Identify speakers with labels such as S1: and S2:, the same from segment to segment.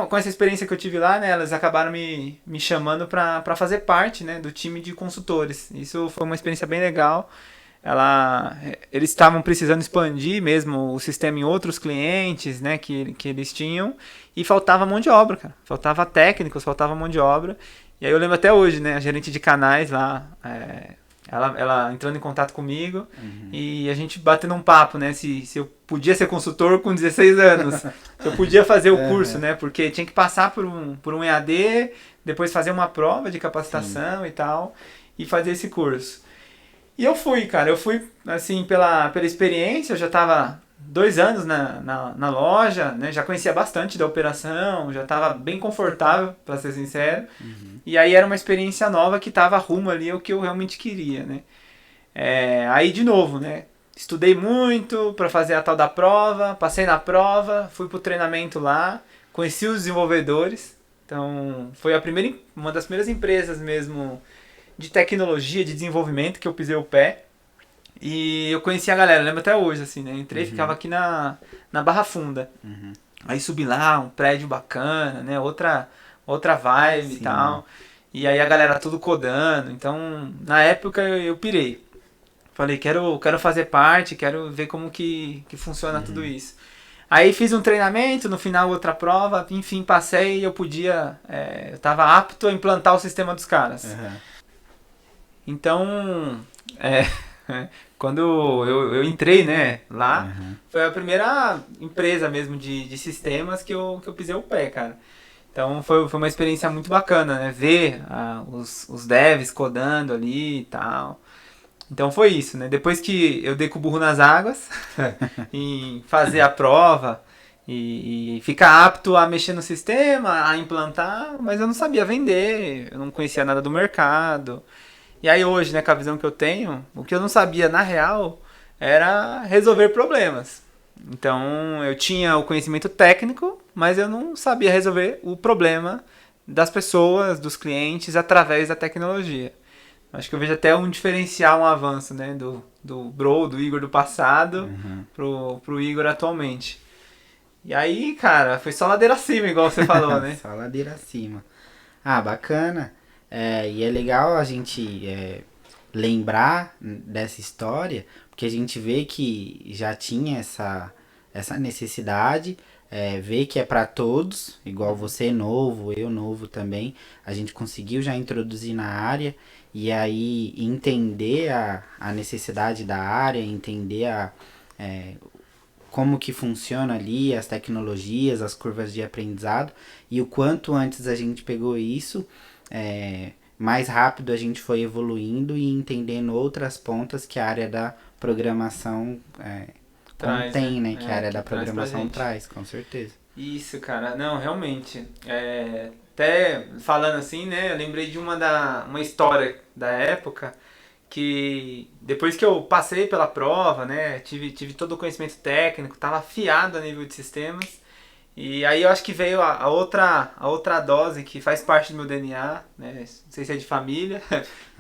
S1: Com essa experiência que eu tive lá, né, elas acabaram me chamando para fazer parte, né, do time de consultores. Isso foi uma experiência bem legal. Eles estavam precisando expandir mesmo o sistema em outros clientes, né, que eles tinham, e faltava mão de obra, cara. Faltava técnicos, faltava mão de obra. E aí eu lembro até hoje, né, a gerente de canais lá, ela entrando em contato comigo e a gente batendo um papo, né, se eu podia ser consultor com 16 anos, se eu podia fazer o curso, né, porque tinha que passar por um EAD, depois fazer uma prova de capacitação e tal, e fazer esse curso. E eu fui, cara, assim, pela experiência, eu já estava 2 anos na loja, né, já conhecia bastante da operação, já estava bem confortável, para ser sincero, e aí era uma experiência nova que estava rumo ali ao que eu realmente queria, né. Aí, de novo, né, estudei muito para fazer a tal da prova, passei na prova, fui pro treinamento lá, conheci os desenvolvedores, então foi uma das primeiras empresas mesmo de tecnologia, de desenvolvimento que eu pisei o pé. E eu conheci a galera, lembro até hoje, assim, né? Entrei e ficava aqui na Barra Funda. Aí subi lá, um prédio bacana, né? Outra vibe e tal. E aí a galera tudo codando. Então, na época eu pirei. Falei, quero fazer parte, quero ver como que funciona tudo isso. Aí fiz um treinamento, no final outra prova, enfim, passei e eu eu tava apto a implantar o sistema dos caras. Então, é, quando eu entrei, né, lá, foi a primeira empresa mesmo de sistemas que eu pisei o pé, cara. Então foi uma experiência muito bacana, né, ver os devs codando ali e tal. Então foi isso, né, depois que eu dei com o burro nas águas, em fazer a prova e ficar apto a mexer no sistema, a implantar, mas eu não sabia vender, eu não conhecia nada do mercado. E aí hoje, né, com a visão que eu tenho, o que eu não sabia na real era resolver problemas. Então eu tinha o conhecimento técnico, mas eu não sabia resolver o problema das pessoas, dos clientes, através da tecnologia. Acho que eu vejo até um diferencial, um avanço, né, do Igor do passado pro Igor atualmente. E aí, cara, foi só ladeira acima, igual você falou, né?
S2: Só ladeira acima. Ah, bacana. E é legal a gente lembrar dessa história, porque a gente vê que já tinha essa necessidade, vê que é para todos, igual você novo, eu novo também, a gente conseguiu já introduzir na área e aí entender a necessidade da área, entender como que funciona ali as tecnologias, as curvas de aprendizado e o quanto antes a gente pegou isso, mais rápido a gente foi evoluindo e entendendo outras pontas que a área da programação
S1: Traz,
S2: contém, né? Que a área
S1: que
S2: da
S1: traz pra
S2: programação
S1: gente.
S2: traz, com certeza.
S1: Isso, cara. Não, realmente. Até falando assim, né? Eu lembrei de uma história da época que depois que eu passei pela prova, né? Tive todo o conhecimento técnico, tava afiado a nível de sistemas. E aí eu acho que veio a outra dose que faz parte do meu DNA, né? Não sei se é de família,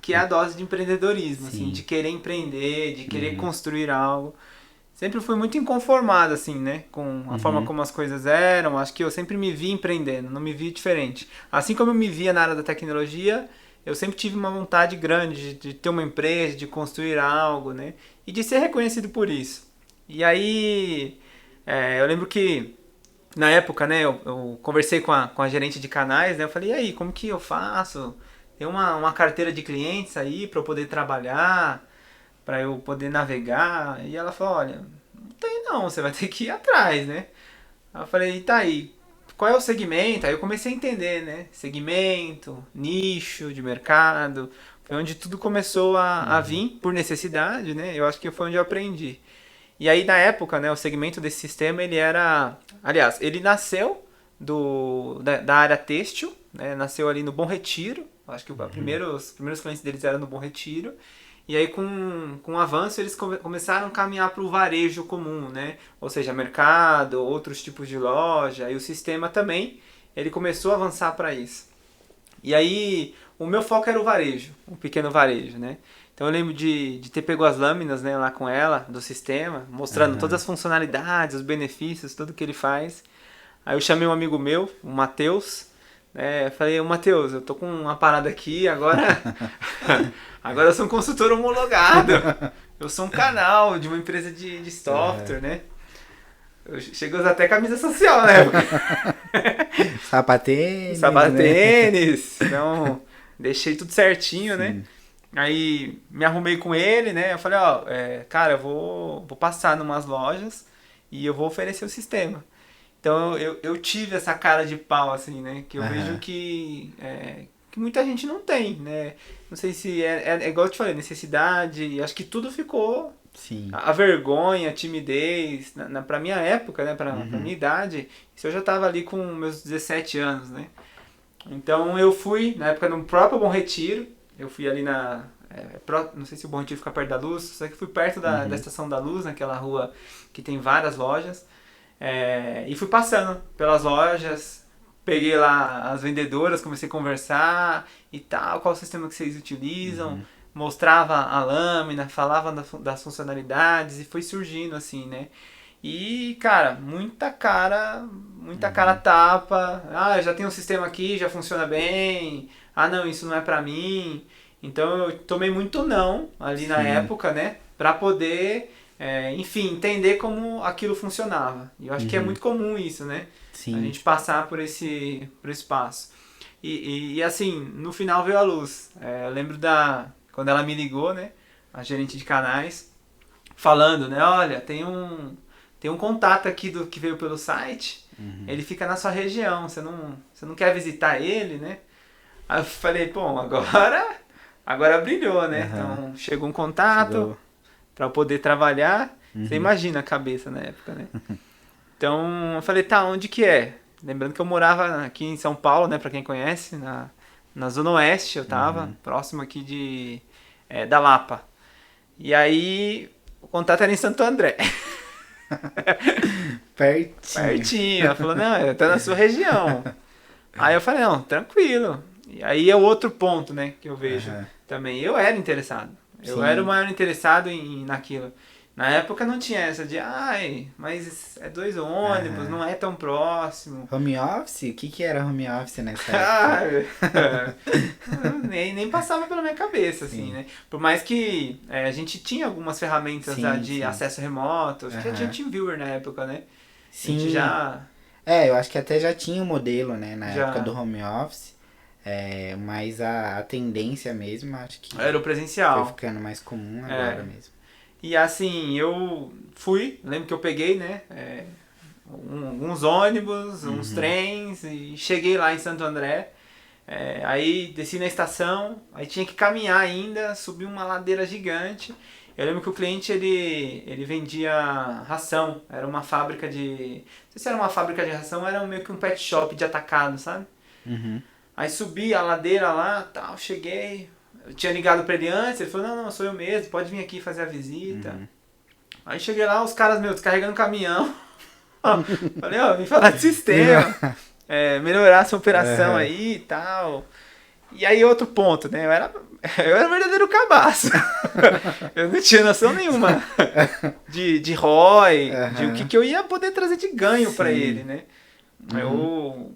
S1: que é a dose de empreendedorismo, assim,
S2: Sim.
S1: de querer empreender, de querer construir algo. Sempre fui muito inconformado, assim, né? Com a forma como as coisas eram. Acho que eu sempre me vi empreendendo, não me vi diferente. Assim como eu me via na área da tecnologia, eu sempre tive uma vontade grande de ter uma empresa, de construir algo, né? E de ser reconhecido por isso. E aí, eu lembro que na época, né, eu conversei com a gerente de canais, né? Eu falei, e aí, como que eu faço? Tem uma carteira de clientes aí para eu poder trabalhar, para eu poder navegar. E ela falou, olha, não tem não, você vai ter que ir atrás, né? Aí eu falei, e tá aí, qual é o segmento? Aí eu comecei a entender, né? Segmento, nicho de mercado. Foi onde tudo começou a vir por necessidade, né? Eu acho que foi onde eu aprendi. E aí, na época, né, o segmento desse sistema, ele era... Aliás, ele nasceu da área têxtil, né? Nasceu ali no Bom Retiro. Acho que os primeiros clientes deles eram no Bom Retiro. E aí, com o avanço, eles começaram a caminhar para o varejo comum, né? Ou seja, mercado, outros tipos de loja. E o sistema também, ele começou a avançar para isso. E aí, o meu foco era o varejo, o pequeno varejo, né? Então eu lembro de ter pego as lâminas, né, lá com ela, do sistema, mostrando todas as funcionalidades, os benefícios, tudo que ele faz. Aí eu chamei um amigo meu, o Matheus, né? Falei, ô Matheus, eu tô com uma parada aqui, agora, agora eu sou um consultor homologado. Eu sou um canal de uma empresa de software, né? Eu cheguei a usar até camisa social na época.
S2: Sapatênis.
S1: Sapatênis. Né? Então, deixei tudo certinho,
S2: Sim.
S1: né? Aí me arrumei com ele, né? Eu falei, ó, cara, eu vou passar numas lojas e eu vou oferecer o sistema. Então eu tive essa cara de pau, assim, né? Que eu vejo que muita gente não tem, né? Não sei se é igual eu te falei, necessidade, acho que tudo ficou.
S2: Sim.
S1: A vergonha, a timidez, pra minha época, né? Pra minha idade, isso eu já tava ali com meus 17 anos, né? Então eu fui, na época, no próprio Bom Retiro, eu fui ali não sei se o Bom Retiro fica perto da Luz, só que fui perto da Estação da Luz, naquela rua que tem várias lojas, e fui passando pelas lojas, peguei lá as vendedoras, comecei a conversar e tal, qual o sistema que vocês utilizam, mostrava a lâmina, falava das funcionalidades e foi surgindo assim, né? E, cara, muita cara tapa. Ah, eu já tenho um sistema aqui, já funciona bem. Ah, não, isso não é pra mim. Então eu tomei muito não ali na época, né? Pra poder, enfim, entender como aquilo funcionava. E eu acho que é muito comum isso, né?
S2: Sim.
S1: A gente passar por esse passo. E assim, no final veio a luz. Eu lembro quando ela me ligou, né? A gerente de canais, falando, né? Olha, tem um contato aqui que veio pelo site, ele fica na sua região, você não quer visitar ele, né? Aí eu falei, bom, agora brilhou, né? Então chegou um contato para eu poder trabalhar, você imagina a cabeça na época, né? Então eu falei, tá, onde que é? Lembrando que eu morava aqui em São Paulo, né, pra quem conhece, na Zona Oeste eu tava, próximo aqui da Lapa. E aí o contato era em Santo André. Pertinho. Ela falou, não, eu tô na sua região. Aí eu falei, não, tranquilo. E aí é o outro ponto, né, que eu vejo também. Eu era interessado. Eu era o maior interessado naquilo. Na época não tinha essa de, mas é 2 ônibus, não é tão próximo.
S2: Home office? O que era home office nessa época?
S1: nem passava pela minha cabeça, assim, né? Por mais que a gente tinha algumas ferramentas de acesso remoto, acho que já tinha TeamViewer na época, né?
S2: Sim.
S1: A gente já...
S2: eu acho que até já tinha um modelo, né, na época do home office. Mas a tendência mesmo, acho que
S1: era o presencial.
S2: Foi ficando mais comum agora mesmo.
S1: E assim, eu lembro que eu peguei, né, uns ônibus, uns trens e cheguei lá em Santo André. Aí desci na estação, aí tinha que caminhar ainda, subir uma ladeira gigante. Eu lembro que o cliente ele vendia ração, era uma fábrica não sei se era uma fábrica de ração, era meio que um pet shop de atacado, sabe? Aí subi a ladeira lá, tal, cheguei, eu tinha ligado pra ele antes, ele falou, não, sou eu mesmo, pode vir aqui fazer a visita. Aí cheguei lá, os caras, descarregando o caminhão. Falei, vim falar de sistema, melhorar essa operação aí e tal. E aí outro ponto, né, eu era um verdadeiro cabaço. Eu não tinha noção nenhuma de ROI, de o que eu ia poder trazer de ganho pra ele, né. Eu...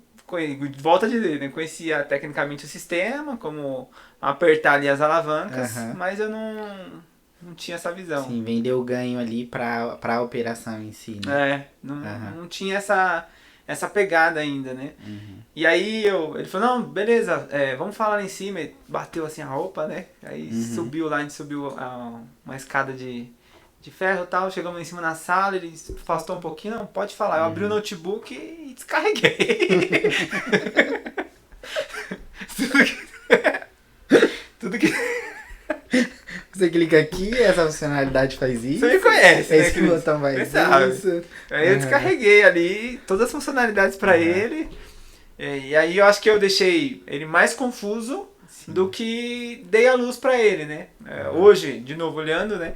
S1: volta a dizer, né? Conhecia tecnicamente o sistema, como apertar ali as alavancas, mas eu não tinha essa visão.
S2: Sim, vendeu o ganho ali pra a operação em si, né?
S1: Não tinha essa pegada ainda, né? E aí ele falou, não, beleza, vamos falar lá em cima, ele bateu assim a roupa, né? Aí subiu lá, a gente subiu uma escada de ferro e tal, chegamos em cima na sala, ele afastou um pouquinho, não, pode falar. Eu abri o notebook e descarreguei. tudo que...
S2: Você clica aqui, essa funcionalidade faz isso.
S1: Você me conhece, né?
S2: Esse botão faz isso.
S1: Aí eu descarreguei ali todas as funcionalidades pra ele. E aí eu acho que eu deixei ele mais confuso do que dei a luz pra ele, né? Hoje, de novo olhando, né?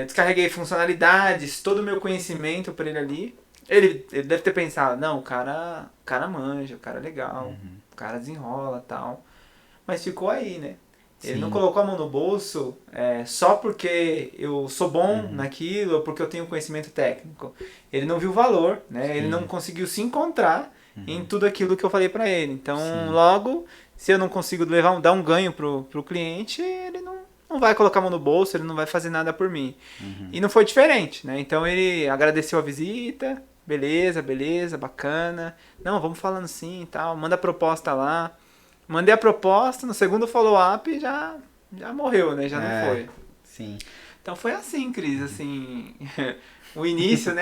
S1: Descarreguei funcionalidades, todo o meu conhecimento pra ele ali. Ele deve ter pensado, não, o cara manja, o cara é legal, o cara desenrola e tal. Mas ficou aí, né? Ele não
S2: Sim.
S1: colocou a mão no bolso só porque eu sou bom naquilo ou porque eu tenho conhecimento técnico. Ele não viu valor, né? Ele não
S2: Sim.
S1: conseguiu se encontrar em tudo aquilo que eu falei para ele. Então,
S2: Sim.
S1: logo, se eu não consigo dar um ganho pro cliente, ele não vai colocar a mão no bolso, ele não vai fazer nada por mim. E não foi diferente, né? Então ele agradeceu a visita, beleza, bacana. Não, vamos falando sim e tal, manda a proposta lá. Mandei a proposta, no segundo follow-up já morreu, né? Já não foi.
S2: Sim.
S1: Então foi assim, Cris, assim, o início, né?